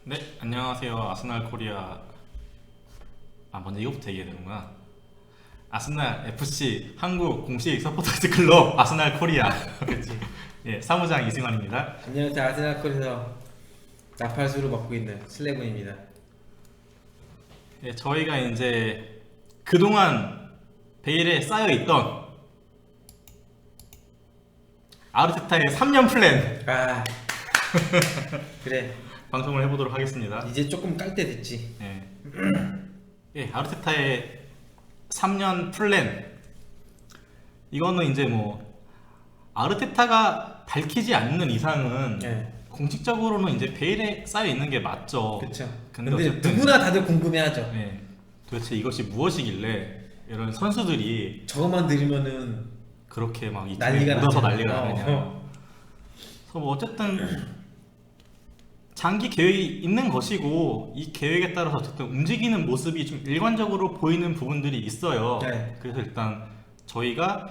네, 안녕하세요. 아스날 코리아. 먼저 이거부터 얘기해야 되는구나. 아스날 FC 한국 공식 서포터즈 클럽 아스날 코리아. 그렇지. 예, 사무장 이승환입니다. 안녕하세요. 아스날콜에서 나팔수를 맡고 있는 슬래곤입니다. 예, 저희가 이제 그동안 베일에 쌓여있던 아르테타의 3년 플랜 아 그래. 방송을 해보도록 하겠습니다. 이제 조금 깔 때 됐지. 예, 예, 아르테타의 3년 플랜. 이거는 이제 뭐 아르테타가 밝히지 않는 이상은 네. 공식적으로는 이제 베일에 쌓여 있는 게 맞죠. 그렇죠. 근데 근데 어쨌든 누구나 다들 궁금해하죠. 네, 도대체 이것이 무엇이길래 이런 선수들이 저것만 들으면은 그렇게 막 이 팀에 난리가 묻어서 나죠. 난리가 나느냐. 그래서 뭐 어쨌든 장기 계획이 있는 것이고 이 계획에 따라서 어쨌든 움직이는 모습이 좀 일관적으로 보이는 부분들이 있어요. 네. 그래서 일단 저희가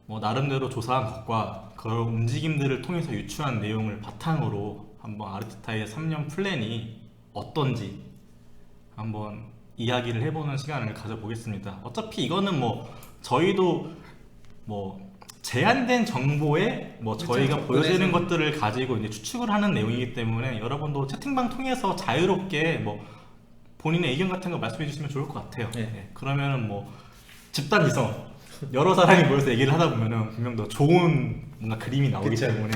뭐 나름대로 조사한 것과 그런 움직임들을 통해서 유추한 내용을 바탕으로 한번 아르테타의 3년 플랜이 어떤지 한번 이야기를 해보는 시간을 가져보겠습니다. 어차피 이거는 뭐 저희도 뭐 제한된 정보에 뭐 그쵸, 저희가 보여지는 접근해서. 것들을 가지고 이제 추측을 하는 내용이기 때문에 여러분도 채팅방 통해서 자유롭게 뭐 본인의 의견 같은 거 말씀해 주시면 좋을 것 같아요. 네. 예, 그러면은 뭐 집단 이성 여러 사람이 모여서 얘기를 하다 보면은 분명 더 좋은 뭔가 그림이 나오기 그쵸. 때문에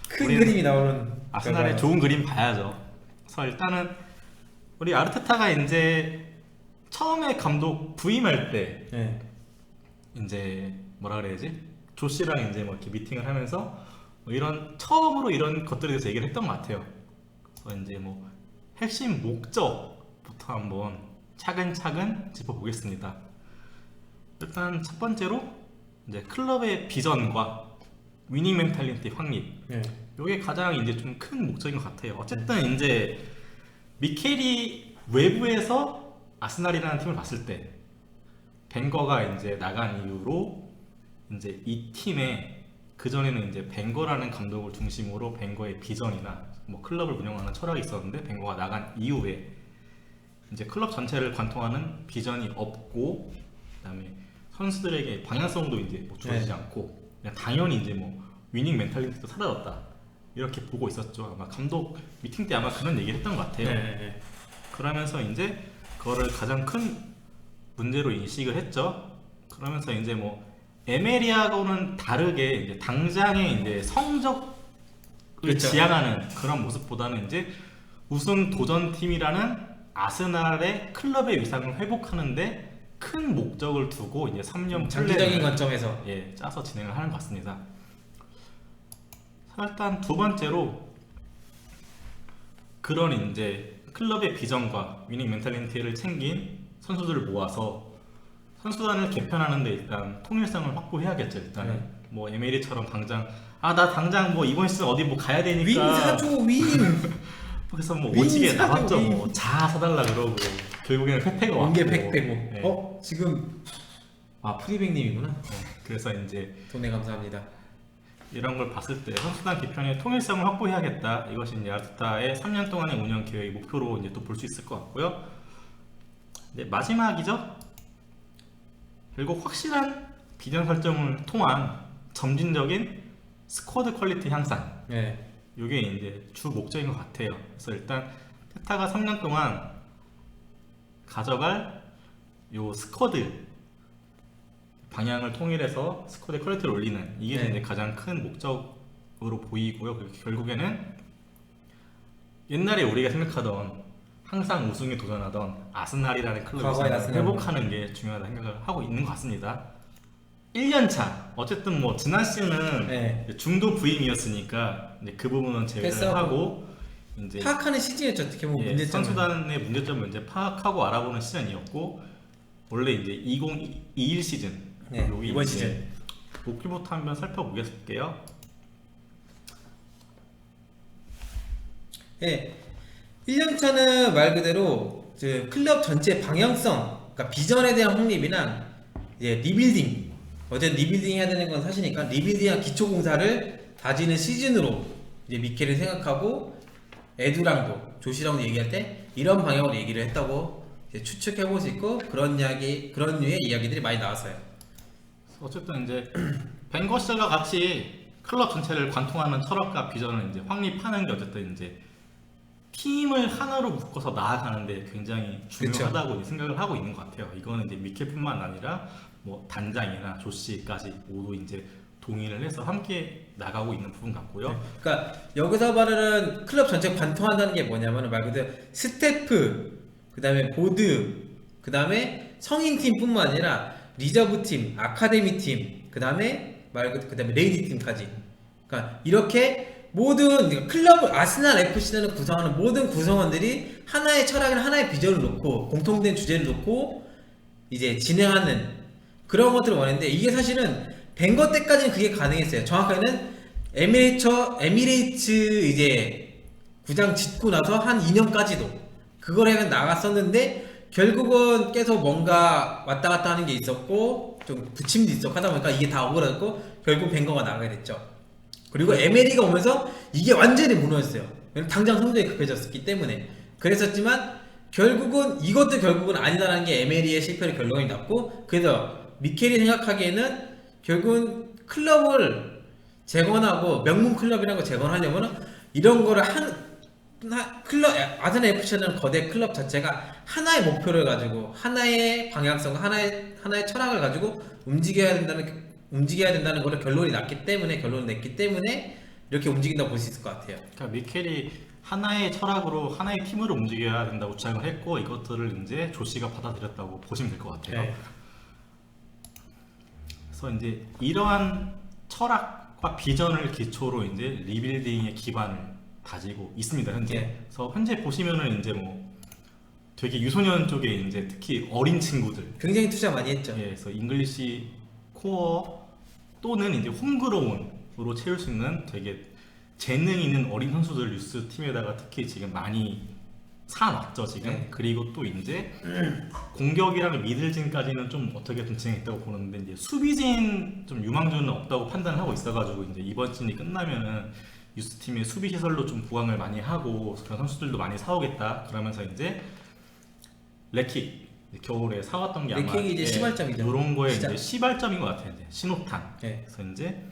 큰 우리는 그림이 나오는 아스날의 결과가. 좋은 그림 봐야죠. 그래서 일단은 우리 아르테타가 이제 처음에 감독 부임할 때 네. 이제 뭐라 그래야지? 조씨랑 이제 뭐 이렇게 미팅을 하면서 뭐 이런 처음으로 이런 것들에 대해서 얘기를 했던 것 같아요. 그래서 이제 뭐 핵심 목적부터 한번 차근차근 짚어보겠습니다. 일단 첫 번째로 이제 클럽의 비전과 위닝 멘탈리티 확립. 네. 이게 가장 이제 좀 큰 목적인 것 같아요. 어쨌든 이제 미켈이 외부에서 아스날이라는 팀을 봤을 때 벵거가 이제 나간 이후로 이제 이 팀에 그 전에는 이제 벵거라는 감독을 중심으로 벵거의 비전이나 뭐 클럽을 운영하는 철학이 있었는데 벵거가 나간 이후에 이제 클럽 전체를 관통하는 비전이 없고 그다음에 선수들에게 방향성도 이제 뭐 주어지지 네. 않고 그냥 당연히 이제 뭐 위닝 멘탈리티도 사라졌다 이렇게 보고 있었죠. 아마 감독 미팅 때 아마 그런 얘기를 했던 것 같아요. 네. 그러면서 이제 그거를 가장 큰 문제로 인식을 했죠. 그러면서 이제 뭐 에메리하고는 다르게 이제 당장의 이제 성적을 그쵸. 지향하는 그런 모습보다는 이제 우승 도전팀이라는 아스날의 클럽의 위상을 회복하는데 큰 목적을 두고 이제 3년 장기적인 플랜을 관점에서. 예, 짜서 진행을 하는 것 같습니다. 자, 일단 두 번째로 그런 이제 클럽의 비전과 위닝 멘탈리티를 챙긴 선수들을 모아서 선수단을 개편하는데 일단 통일성을 확보해야겠죠. 일단 네. 뭐 에메리처럼 당장 나 당장 뭐 이번 시즌 어디 뭐 가야 되니까 윈 사줘 윈. 그래서 뭐 윈 오지게 사줘, 나갔죠. 윈. 뭐 자 사달라 그러고 결국에는 페페가 왔고 원개 팩 빼고. 네. 지금 프리백님이구나. 그래서 이제 돈에 감사합니다. 이런 걸 봤을 때 선수단 개편의 통일성을 확보해야겠다. 이것이 이제 아르테타의 3년 동안의 운영 계획의 목표로 이제 또 볼 수 있을 것 같고요. 이제 마지막이죠. 결국 확실한 비전 설정을 통한 점진적인 스쿼드 퀄리티 향상. 네. 이게 이제 주 목적인 것 같아요. 그래서 일단 테타가 3년 동안 가져갈 요 스쿼드 방향을 통일해서 스쿼드 퀄리티를 올리는 이게 네. 이제 가장 큰 목적으로 보이고요. 그리고 결국에는 옛날에 우리가 생각하던 항상 우승에 도전하던 아스날이라는 클럽 과거의 을 아스날. 회복하는 게 중요하다 생각을 하고 있는 것 같습니다. 1년차 어쨌든 뭐 지난 시즌은 네. 중도 부임이었으니까 이제 그 부분은 제외를 패스하고. 하고 이제 파악하는 시즌이었죠. 어떻게 보면 예, 문제점. 선수단의 문제점을 이제 파악하고 알아보는 시즌이었고 원래 이제 2021 시즌 네, 여기 이번 이제 시즌. 목표부터 한번 살펴보겠을게요. 예. 1년차는 말 그대로 클럽 전체 방향성, 그러니까 비전에 대한 확립이나 이제 리빌딩. 어쨌든 리빌딩 해야 되는 건 사실이니까 리빌딩한 기초 공사를 다지는 시즌으로 이제 미켈은 생각하고 에두랑도 조시랑도 얘기할 때 이런 방향으로 얘기를 했다고 이제 추측해 볼 수 있고 그런 류의 이야기들이 많이 나왔어요. 어쨌든 이제 벵거스가 같이 클럽 전체를 관통하는 철학과 비전을 이제 확립하는 게 어쨌든 이제 팀을 하나로 묶어서 나아가는데 굉장히 중요하다고 이제 생각을 하고 있는 것 같아요. 이거는 이제 미켈뿐만 아니라 뭐 단장이나 조씨까지 모두 이제 동의를 해서 함께 나가고 있는 부분 같고요. 그러니까 여기서 말하는 클럽 전체 관통한다는 게 뭐냐면 말 그대로 스태프, 그다음에 보드, 그다음에 성인 팀뿐만 아니라 리저브 팀, 아카데미 팀, 그다음에 레이디 팀까지. 그러니까 이렇게 모든 클럽 아스날 FC를 구성하는 모든 구성원들이 하나의 철학이나 하나의 비전을 놓고 공통된 주제를 놓고 이제 진행하는 그런 것들을 원했는데 이게 사실은 벵거 때까지는 그게 가능했어요. 정확하게는 에미레이츠 이제 구장 짓고 나서 한 2년까지도 그걸 해서 나갔었는데 결국은 계속 뭔가 왔다 갔다 하는 게 있었고 좀 부침도 있었고 하다 보니까 이게 다 오그라들고 결국 벵거가 나가게 됐죠. 그리고 에메리가 오면서 이게 완전히 무너졌어요. 당장 성적이 급해졌기 때문에 그랬었지만 이것도 결국은 아니다라는 게 에메리의 실패를 결론이 났고 그래서 미켈이 생각하기에는 결국은 클럽을 재건하고 명문 클럽이라는 걸 재건하려면 이런 거를 아스날 FC라는 거대 클럽 자체가 하나의 목표를 가지고 하나의 방향성, 하나의 철학을 가지고 움직여야 된다는 거를 결론을 냈기 때문에 이렇게 움직인다고 볼 수 있을 것 같아요. 그러니까 미켈이 하나의 철학으로 하나의 팀으로 움직여야 된다고 주장을 했고 이것들을 이제 조씨가 받아들였다고 보시면 될 것 같아요. 네. 그래서 이제 이러한 철학과 비전을 기초로 이제 리빌딩의 기반을 다지고 있습니다 현재. 네. 그래서 현재 보시면은 이제 뭐 되게 유소년 쪽에 이제 특히 어린 친구들, 굉장히 투자 많이 했죠. 예, 그래서 잉글리시 코어 또는 이제 홈그로운으로 채울 수 있는 되게 재능 있는 어린 선수들 유스 팀에다가 특히 지금 많이 사놨죠 지금. 네. 그리고 또 이제 공격이랑 미들진까지는 좀 어떻게 좀 진행했다고 보는데 이제 수비진 좀 유망주는 없다고 판단을 하고 있어가지고 이제 이번 시즌이 끝나면은 유스 팀의 수비 시설로 좀 부강을 많이 하고 그런 선수들도 많이 사오겠다 그러면서 이제 레킥 겨울에 사왔던 게 아마 레킥이 이제 시발점이죠. 이런 거에 시작. 이제 시발점인 것 같아요. 이제 신호탄. 네. 그래서 이제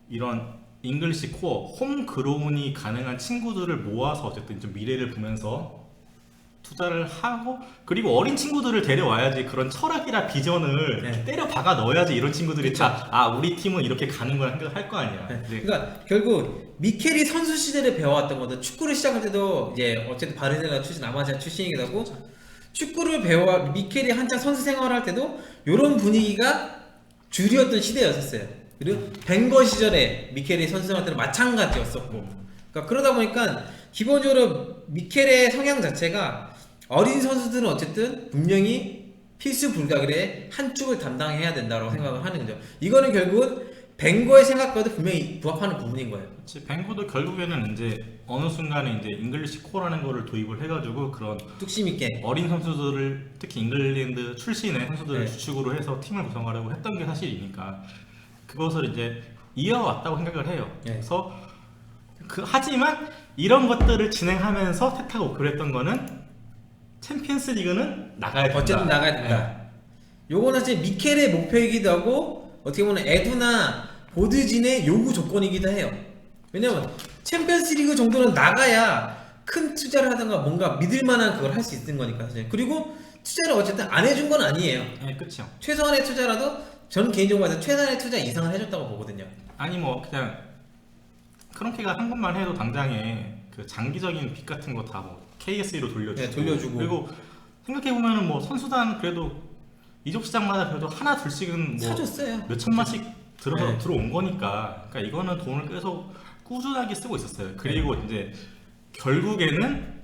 이런 잉글리시 코어 홈그로운이 가능한 친구들을 모아서 어쨌든 좀 미래를 보면서 투자를 하고 그리고 어린 친구들을 데려와야지 그런 철학이나 비전을 네. 때려 박아 넣어야지 이런 친구들이 다 우리 팀은 이렇게 가는 걸 생각할 거 아니야. 네. 이제 그러니까 결국 미켈이 선수 시절에 배워왔던 것도 축구를 시작할 때도 이제 어쨌든 바르셀로나 출신, 아마시아 출신이기도 하고 축구를 미켈이 한창 선수 생활을 할 때도 이런 분위기가 주류였던 시대였었어요. 그리고 벵거 시절에 미켈이 선수 생활 때는 마찬가지였었고 그러니까 그러다 보니까 기본적으로 미켈의 성향 자체가 어린 선수들은 어쨌든 분명히 필수 불가결의 한 축을 담당해야 된다고 생각을 하는 거죠. 이거는 결국은 벵거의 생각과도 분명히 부합하는 부분인 거예요. 그렇지. 벵거도 결국에는 이제 어느 순간에 이제 잉글리시 코어라는 거를 도입을 해가지고 그런 뚝심 있게 어린 선수들을 특히 잉글랜드 출신의 선수들을 네. 주축으로 해서 팀을 구성하려고 했던 게 사실이니까 그것을 이제 이어왔다고 생각을 해요. 네. 그래서 하지만 이런 것들을 진행하면서 택하고 그랬던 거는 챔피언스 리그는 나가야 된다. 어쨌든 나가야 된다. 요거는 사실 미켈의 목표이기도 하고 어떻게 보면 에두나 보드진의 요구 조건이기도 해요. 왜냐면 챔피언스 리그 정도는 나가야 큰 투자를 하든가 뭔가 믿을만한 그걸 할 수 있는 거니까 사실. 그리고 투자를 어쨌든 안 해준 건 아니에요. 네, 그렇죠. 최소한의 투자라도 저는 개인적으로 봐서 최소한의 투자 이상을 해줬다고 보거든요. 아니 뭐 그냥 크론키가 한 것만 해도 당장에 그 장기적인 빚 같은 거 다 뭐 KSE로 돌려주고, 네, 돌려주고. 그리고 생각해 보면은 뭐 선수단 그래도 이적 시장마다 그래도 하나 둘씩은 뭐 사줬어요. 몇 천만씩 네. 들어온 거니까. 그러니까 이거는 돈을 계속 꾸준하게 쓰고 있었어요. 그리고 이제 결국에는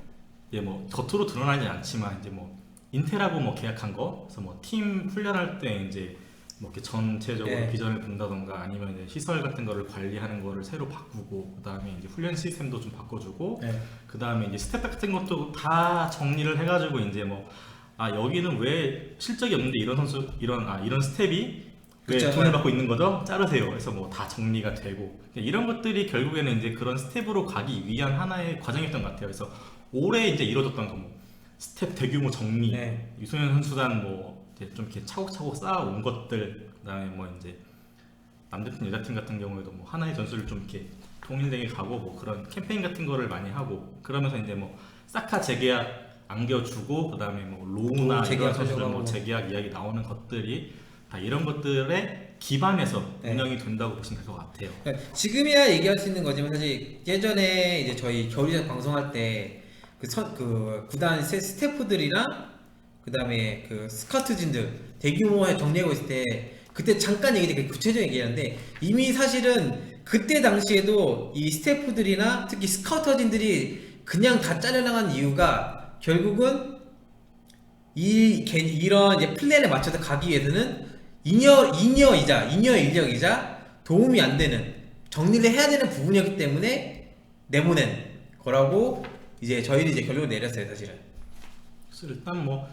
이제 뭐 겉으로 드러나지 않지만 이제 뭐 인텔하고 뭐 계약한 거, 그래서 뭐 팀 훈련할 때 이제 뭐 이렇게 전체적으로 네. 비전을 본다던가 아니면 이제 시설 같은 거를 관리하는 거를 새로 바꾸고 그다음에 이제 훈련 시스템도 좀 바꿔주고 네. 그다음에 이제 스텝 같은 것도 다 정리를 해가지고 이제 뭐 여기는 왜 실적이 없는데 이런 선수 이런 스텝이 왜 그쵸. 돈을 받고 있는 거죠? 자르세요. 그래서 뭐 다 정리가 되고 이런 것들이 결국에는 이제 그런 스텝으로 가기 위한 하나의 과정이었던 것 같아요. 그래서 올해 이제 이루어졌던 거 뭐 스텝 대규모 정리, 네. 유소년 선수단 뭐 이제 좀 이렇게 차곡차곡 쌓아온 것들, 그다음에 뭐 이제 남자팀 여자팀 같은 경우에도 뭐 하나의 전술을 좀 이렇게 통일되게 가고 뭐 그런 캠페인 같은 거를 많이 하고 그러면서 이제 뭐 사카 재계약 안겨주고 그다음에 뭐 로우나 이런 재계약 선수들 뭐 가져가고. 재계약 이야기 나오는 것들이 다 이런 것들에 기반해서 네. 운영이 된다고 보시면 될 것 같아요. 그러니까 지금이야 얘기할 수 있는 거지만 사실 예전에 이제 저희 겨울이적 방송할 때 그 구단 스태프들이랑 그다음에 그 스카우트진들 대규모에 정리하고 있을 때 그때 잠깐 얘기했는데 구체적인 얘기하는데 이미 사실은 그때 당시에도 이 스태프들이나 특히 스카우터진들이 그냥 다 잘려나간 이유가 결국은 이런 이제 플랜에 맞춰서 가기 위해서는 잉여 인력이자 도움이 안 되는 정리를 해야 되는 부분이었기 때문에 내보낸 거라고 이제 저희는 이제 결론을 내렸어요 사실은. 그래서 일단 뭐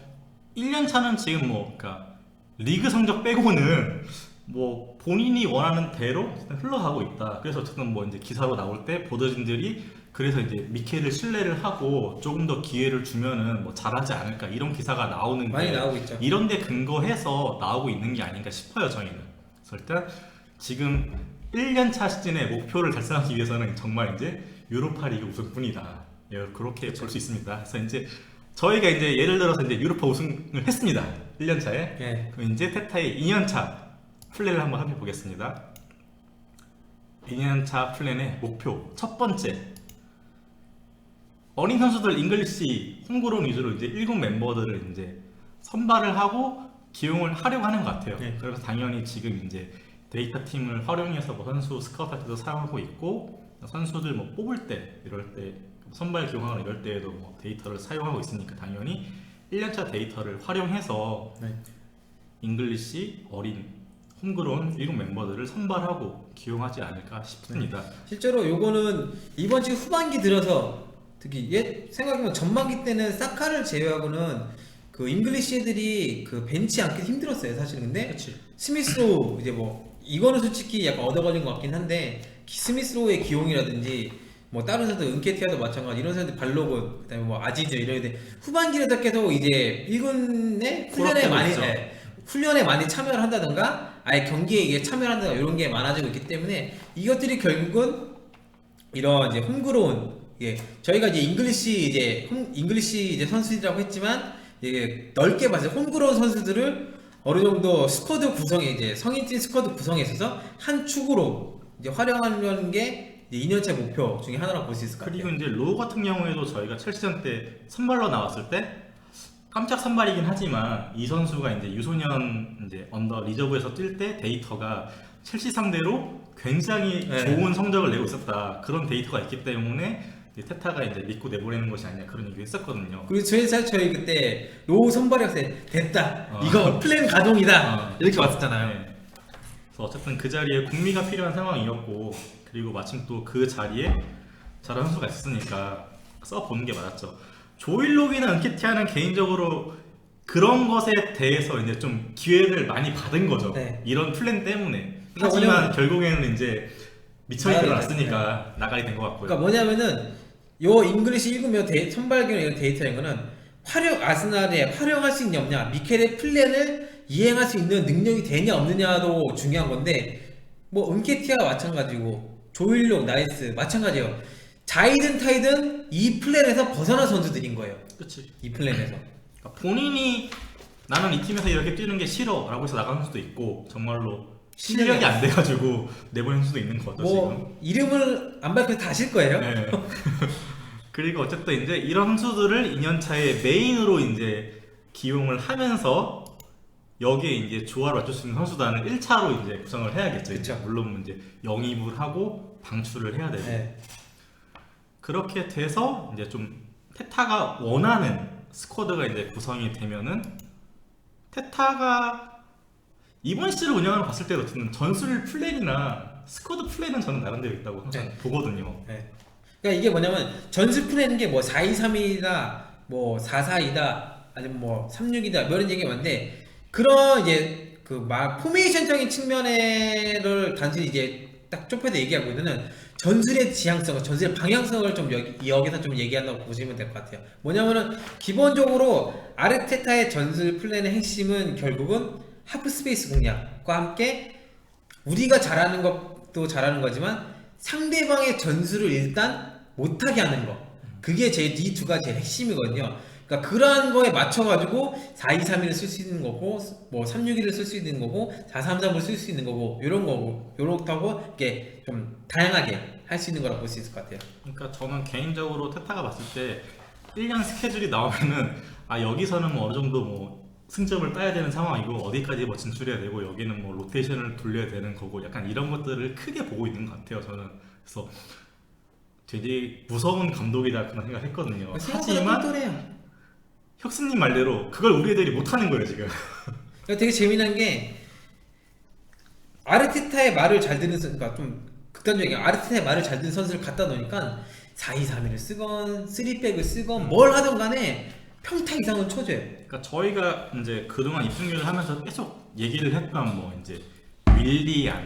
1년 차는 지금 뭐 그러니까 리그 성적 빼고는 뭐 본인이 원하는 대로 흘러가고 있다. 그래서 어쨌든 뭐 이제 기사로 나올 때 보도진들이 그래서 이제 미켈을 신뢰를 하고 조금 더 기회를 주면은 뭐 잘하지 않을까 이런 기사가 나오는 많이 게 나오고 있죠. 이런 데 근거해서 나오고 있는 게 아닌가 싶어요 저희는. 그래서 일단 지금 1년 차 시즌의 목표를 달성하기 위해서는 정말 이제 유로파 리그 우승뿐이다. 예, 그렇게 볼 수 있습니다. 그래서 이제 저희가 이제 예를 들어서 이제 유로파 우승을 했습니다. 1년 차에. 예. 그럼 이제 테타의 2년 차 플랜을 한번 해보겠습니다. 2년 차 플랜의 목표 첫 번째, 어린 선수들 잉글리시 홈그로운 위주로 이제 1군 멤버들을 이제 선발을 하고 기용을 하려고 하는 것 같아요. 네. 그래서 당연히 지금 이제 데이터 팀을 활용해서 뭐 선수 스카우트 할 때도 사용하고 있고 선수들 뭐 뽑을 때 이럴 때 선발 기용하거나 이럴 때에도 뭐 데이터를 사용하고 있으니까 당연히 1년차 데이터를 활용해서 네. 잉글리시 어린 홈그로운 1군 멤버들을 선발하고 기용하지 않을까 싶습니다. 실제로 요거는 이번 지금 후반기 들어서 특히 생각해보면 전반기 때는 사카를 제외하고는 그 잉글리시 애들이 그 벤치 앉기 힘들었어요 사실. 근데 그렇지. 스미스로 이제 뭐 이거는 솔직히 약간 얻어걸린 것 같긴 한데 스미스로의 기용이라든지 뭐 다른 선수 은케티아도 마찬가지 이런 선수들 발로군 그다음에 뭐 아지즈 이런 애들 후반기를 계속 이제 1군에 훈련에 많이 있죠. 훈련에 많이 참여를 한다던가 아예 경기에 이게 참여를 한다던가 이런 게 많아지고 있기 때문에 이것들이 결국은 이런 이제 홈그로운 저희가 이제 잉글리시 이제 선수들이라고 했지만 이게 넓게 봐서 홈그로운 선수들을 어느 정도 스쿼드 구성에 이제 성인팀 스쿼드 구성에 있어서 한 축으로 이제 활용하려는 게 이제 2년차 목표 중에 하나라고 볼 수 있을 것 같아요. 그리고 이제 로우 같은 경우에도 저희가 첼시전 때 선발로 나왔을 때 깜짝 선발이긴 하지만 이 선수가 이제 유소년 이제 언더 리저브에서 뛸 때 데이터가 첼시 상대로 굉장히 네. 좋은 성적을 내고 있었다. 그런 데이터가 있기 때문에 이제 테타가 이제 믿고 내보내는 것이 아니냐 그런 얘기를 했었거든요. 그리고 저희 그때 로우 선발했을 때 됐다 어. 이거 플랜 가동이다 이렇게 왔었잖아요. 네. 그래서 어쨌든 그 자리에 국미가 필요한 상황이었고 그리고 마침 또 그 자리에 잘하는 선수가 있으니까 써보는 게 맞았죠. 조일록이나 은케티아는 개인적으로 그런 것에 대해서 이제 좀 기회를 많이 받은 거죠. 네. 이런 플랜 때문에. 그러니까 하지만 결국에는 이제 미천이 나가게 드러났으니까 나가게 된 것 같고요. 그러니까 뭐냐면은 요 잉글리시 1군면 선발기는 이런 데이터인 거는 아스날에 활용할 수 있냐 없냐 미켈의 플랜을 이행할 수 있는 능력이 되냐 없느냐도 중요한 건데 뭐 은케티아가 마찬가지고 조일록 나이스 마찬가지예요. 자이든 타이든 이 플랜에서 벗어난 선수들인 거예요. 그치. 이 플랜에서. 그러니까 본인이 나는 이 팀에서 이렇게 뛰는 게 싫어 라고 해서 나가는 수도 있고 정말로 실력이 안 돼가지고 내보내는 수도 있는 거죠. 지금. 뭐 이름을 안 밝혀도 다 아실 거예요. 네. 그리고 어쨌든 이제 이런 선수들을 2년차에 메인으로 이제 기용을 하면서 여기에 이제 조화를 맞출 수 있는 선수단을 1차로 이제 구성을 해야겠죠. 이제 그쵸. 물론 이제 영입을 하고 방출을 해야 되고 네. 그렇게 돼서 이제 좀 테타가 원하는 스쿼드가 이제 구성이 되면은 테타가 이번 시즌을 운영을 봤을 때도 저는 전술 플랜이나 스쿼드 플랜은 저는 나름대로 있다고 항상 네. 보거든요. 네. 그러니까 이게 뭐냐면 전술 플랜인 게 뭐 4-2-3-1이다, 뭐 4-4-2다, 아니면 뭐 3-6이다, 뭐 이런 얘기가 많은데 그런 이제 포메이션적인 측면을 단순히 이제 딱 좁혀서 얘기하고는 전술의 지향성, 전술의 방향성을 좀 여기서 좀 얘기한다고 보시면 될 것 같아요. 뭐냐면은 기본적으로 아르테타의 전술 플랜의 핵심은 결국은 하프 스페이스 공략과 함께 우리가 잘하는 것도 잘하는 거지만 상대방의 전술을 일단 못하게 하는 거. 그게 이 두 가지 핵심이거든요. 그러니까 그러한 거에 맞춰가지고 4-2-3-1을 쓸 수 있는 거고, 뭐 3-6-1을 쓸 수 있는 거고, 4-3-3을 쓸 수 있는 거고, 이런 거고, 요렇다고 이렇게 좀 다양하게 할 수 있는 거라고 볼 수 있을 것 같아요. 그러니까 저는 개인적으로 테타가 봤을 때 1년 스케줄이 나오면은 여기서는 뭐 어느 정도 뭐 승점을 따야 되는 상황이고 어디까지 뭐 진출해야 되고 여기는 뭐 로테이션을 돌려야 되는 거고 약간 이런 것들을 크게 보고 있는 것 같아요. 저는 그래서 되게 무서운 감독이다 그런 생각을 했거든요. 하지만 똘똘해요. 혁수님 말대로 그걸 우리 애들이 못하는 거예요 지금. 되게 재미난 게 아르테타의 말을 잘 듣는 그러니까 좀 극단적인 아르테타의 말을 잘 듣는 선수를 갖다 놓으니까 4-2-3-1을 쓰건 3백을 쓰건 뭘 하든 간에 평타 이상은 쳐줘요. 그러니까 저희가 이제 그동안 입중계를 하면서 계속 얘기를 했던 뭐 이제 윌리안,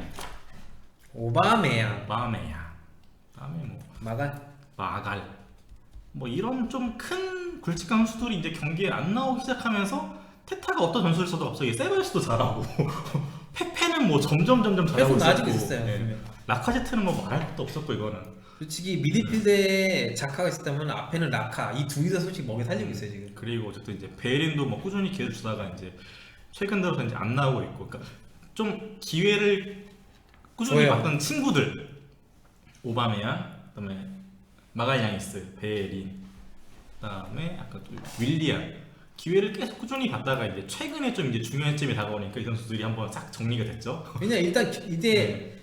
오바메양, 그다음에 뭐 마갈 뭐 이런 좀 큰 굵직한 선수들이 이제 경기에 안 나오기 시작하면서 테타가 어떤 전술을 써도 갑자기 세바요스도 잘하고 페페는 뭐 점점 잘하고 계속 나아지고 있었고, 있었어요. 예. 라카제트는 뭐 말할 것도 없었고 이거는 솔직히 미드필드에 자카가 있었다면 앞에는 라카 이 둘이서 솔직히 먹여 살리고 있어요 지금. 그리고 어쨌든 이제 베린도 뭐 꾸준히 기회를 주다가 이제 최근 들어서 이제 안 나오고 있고 그러니까 좀 기회를 꾸준히 줘요. 받던 친구들 오바메야 그다음에 마갈야니스 베린 그다음에 아까 또 윌리안 기회를 계속 꾸준히 받다가 이제 최근에 좀 이제 중요한 쯤이 다가오니까 이 선수들이 한번 싹 정리가 됐죠. 왜냐 일단 이제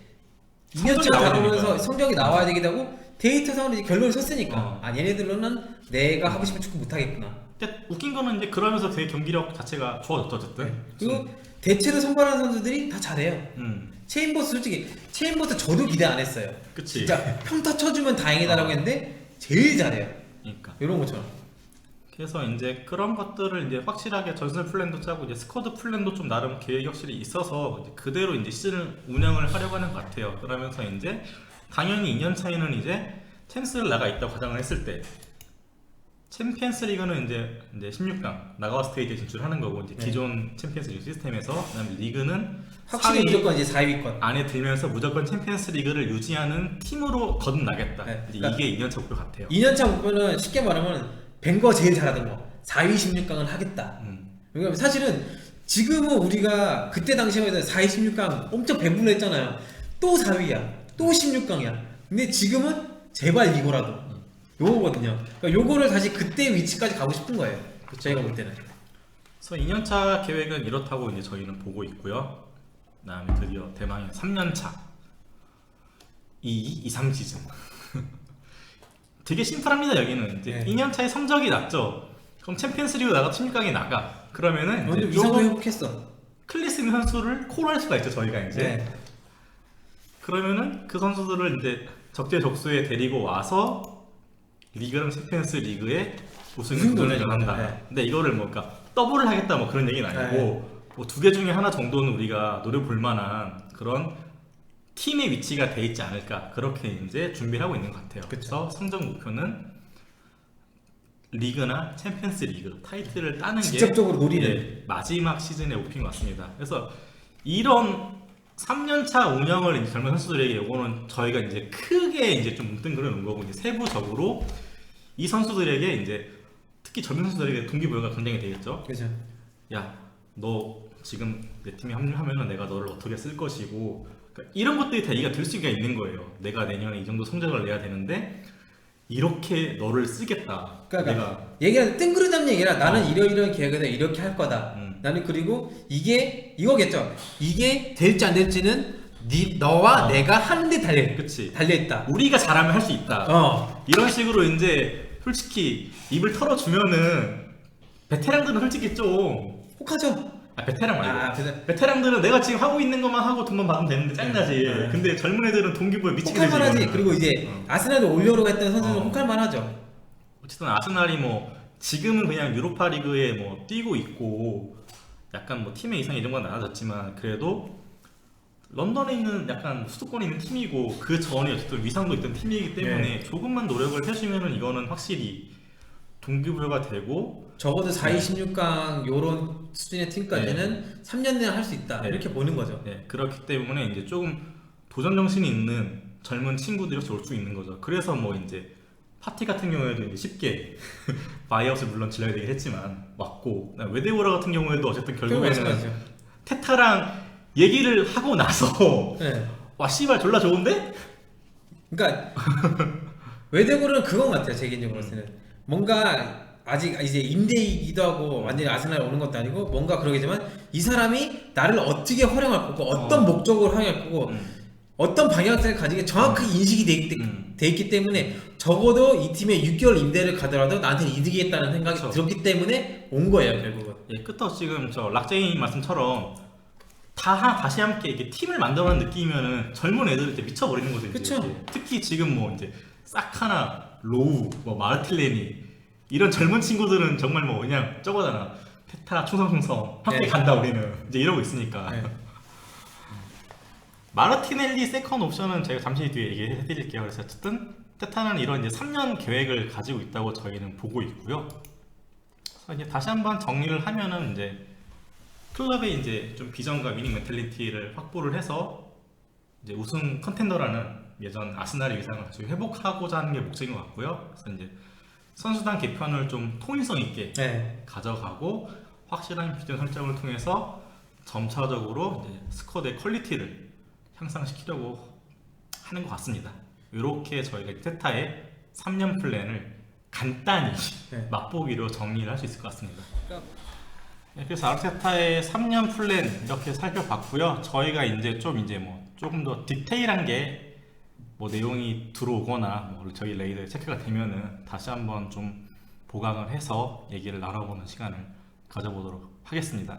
2년째 성적이 나와야 다가오면서 되니까. 성적이 나와야 되기도 하고 데이터상으로 이제 결론을 썼으니까 어. 얘네들로는 내가 하고 싶은 축구 못하겠구나. 근데 웃긴 거는 이제 그러면서 되게 경기력 자체가 좋아졌죠 어쨌든. 그리고 대체로 선발하는 선수들이 다 잘해요. 체인버스 솔직히 체인버스 저도 기대 안 했어요. 그치. 진짜 평타 쳐주면 다행이다라고 했는데 제일 잘해요. 그러니까. 이런 것처럼. 그래서 이제 그런 것들을 이제 확실하게 전술 플랜도 짜고 이제 스쿼드 플랜도 좀 나름 계획이 확실히 있어서 이제 그대로 이제 시즌을 운영을 하려고 하는 것 같아요. 그러면서 이제 당연히 2년 차이는 이제 챔스를 나가 있다고 가정을 했을 때 챔피언스 리그는 이제 16강 나가와 스테이지에 진출하는 거고 이제 기존 챔피언스 리그 시스템에서 그다음에 리그는 확실히 4위 무조건 이제 4위권. 안에 들면서 무조건 챔피언스 리그를 유지하는 팀으로 거듭나겠다. 네, 이제 그러니까 이게 2년차 목표 같아요. 2년차 목표는 쉽게 말하면 벵거 제일 잘하던 거 4위 16강을 하겠다. 그러니까 사실은 지금은 우리가 그때 당시에 해서 4위 16강 엄청 배불러했잖아요. 또 4위야, 또 16강이야. 근데 지금은 제발 이거라도 요거거든요. 그러니까 요거를 다시 그때 위치까지 가고 싶은 거예요. 저희가 볼 때는. 그래서 2년차 계획은 이렇다고 이제 저희는 보고 있고요. 그다음에 드디어 대망의 3년차 2-3 시즌. 되게 심플합니다 여기는. 이제 네. 2년차에 성적이 낮죠. 그럼 챔피언스리그 나가 16강에 나가. 그러면은 완전 이제 위상도 요거 회복했어. 클래스 있는 선수를 콜할 수가 있죠 저희가 이제. 네. 그러면은 그 선수들을 이제 적재적소에 데리고 와서 리그랑 챔피언스 리그에 우승을 도전을 한다. 네. 근데 이거를 뭐 그러니까 더블을 하겠다 뭐 그런 얘기는 아니고 뭐 두 개 중에 하나 정도는 우리가 노려볼 만한 그런 팀의 위치가 돼 있지 않을까 그렇게 이제 준비를 하고 있는 것 같아요. 그래서 성적 목표는 리그나 챔피언스 리그 타이틀을 따는 게 직접적으로 노리는. 예, 마지막 시즌의 목표인 것 같습니다. 그래서 이런 3년차 운영을 이제 젊은 선수들에게 이거는 저희가 이제 크게 이제 좀 뭉뚱그려 놓은 거고 이제 세부적으로 이 선수들에게 이제 특히 젊은 선수들에게 동기부여가 굉장히 되겠죠. 그렇죠. 야, 너 지금 내 팀에 합류하면은 내가 너를 어떻게 쓸 것이고 그러니까 이런 것들이 다 이해가 될 수가 있는 거예요. 내가 내년에 이 정도 성적을 내야 되는데 이렇게 너를 쓰겠다. 그러니까 얘기하는 뜬구르잡는 얘기라 나는 이러이러한 계획을 이렇게 할 거다. 나는 그리고 이게 이거겠죠. 이게 될지 안 될지는 너와 내가 하는데 그치. 달려있다. 우리가 잘하면 할 수 있다. 이런 식으로 이제 솔직히 입을 털어주면은 베테랑들은 솔직히 좀 혹하죠. 베테랑 말고 그래서 베테랑들은 내가 지금 하고 있는 것만 하고 돈만 받으면 되는데 짜증나지. 근데 젊은 애들은 동기부여 미치게 되지. 혹할만하지. 이거는. 그리고 이제 아스날도 올려오려고 했던 선수는 어. 혹할만하죠. 어쨌든 아스날이 뭐 지금은 그냥 유로파 리그에 뭐 뛰고 있고 약간 뭐 팀의 이상 이름과 나눠졌지만 그래도 런던에 있는 약간 수도권에 있는 팀이고 그 전에 어쨌든 위상도 있던 팀이기 때문에 조금만 노력을 해주면은 이거는 확실히 동기부여가 되고 적어도 4위 16강 요런 수준의 팀까지는 3년 내에 할 수 있다 네. 이렇게 보는 거죠. 그렇기 때문에 이제 조금 도전 정신이 있는 젊은 친구들이 올 수 있는 거죠. 그래서 뭐 이제 파티 같은 경우에도 이제 쉽게 바이아웃을 물론 질러야 되긴 했지만 왔고 웨데워러 같은 경우에도 어쨌든 결국에는 마찬가지죠. 테타랑 얘기를 하고 나서 네. 와 씨발 졸라 좋은데? 그러니까 외대고는 그건 같아요. 제 개인적으로 봤을 때는 뭔가 아직 이제 임대이기도 하고 완전히 아스날 오는 것도 아니고 뭔가 그러겠지만 이 사람이 나를 어떻게 활용할 거고 어떤 목적으로 활용할 거고 어떤 방향성을 가지게 정확하게 인식이 돼 있기 때문에 적어도 이 팀에 6개월 임대를 가더라도 나한테는 이득이겠다는 생각이 그렇죠. 들었기 때문에 온 거예요 결국은. 끝없이 지금 저 락제이님 말씀처럼 다시 함께 이렇게 팀을 만들어가는 느낌이면은 젊은 애들 이제 미쳐버리는 거죠. 이제. 그쵸. 특히 지금 뭐 이제 사카나, 로우, 뭐 마르틸레니 이런 젊은 친구들은 정말 뭐 그냥 저거잖아. 테타 충성충성 함께 네. 간다 우리는 이제 이러고 있으니까. 네. 마르티넬리 세컨 옵션은 제가 잠시 뒤에 얘기해드릴게요. 그래서 어쨌든 테타는 이런 이제 3년 계획을 가지고 있다고 저희는 보고 있고요. 그래서 이제 다시 한번 정리를 하면은 이제 클럽의 이제 좀 비전과 위닝 멘탈리티를 확보를 해서 이제 우승 컨텐더라는 예전 아스날의 위상을 다시 회복하고자 하는 게 목적인 것 같고요. 그래서 이제 선수단 개편을 좀 통일성 있게 네. 가져가고 확실한 비전 설정을 통해서 점차적으로 이제 스쿼드의 퀄리티를 향상시키려고 하는 것 같습니다. 이렇게 저희가 테타의 3년 플랜을 간단히 네. 맛보기로 정리를 할 수 있을 것 같습니다. 그래서 아르테타의 3년 플랜 이렇게 살펴봤고요. 저희가 이제 뭐 조금 더 디테일한 게 뭐 내용이 들어오거나 뭐 저희 레이더에 체크가 되면은 다시 한번 좀 보강을 해서 얘기를 나눠보는 시간을 가져보도록 하겠습니다.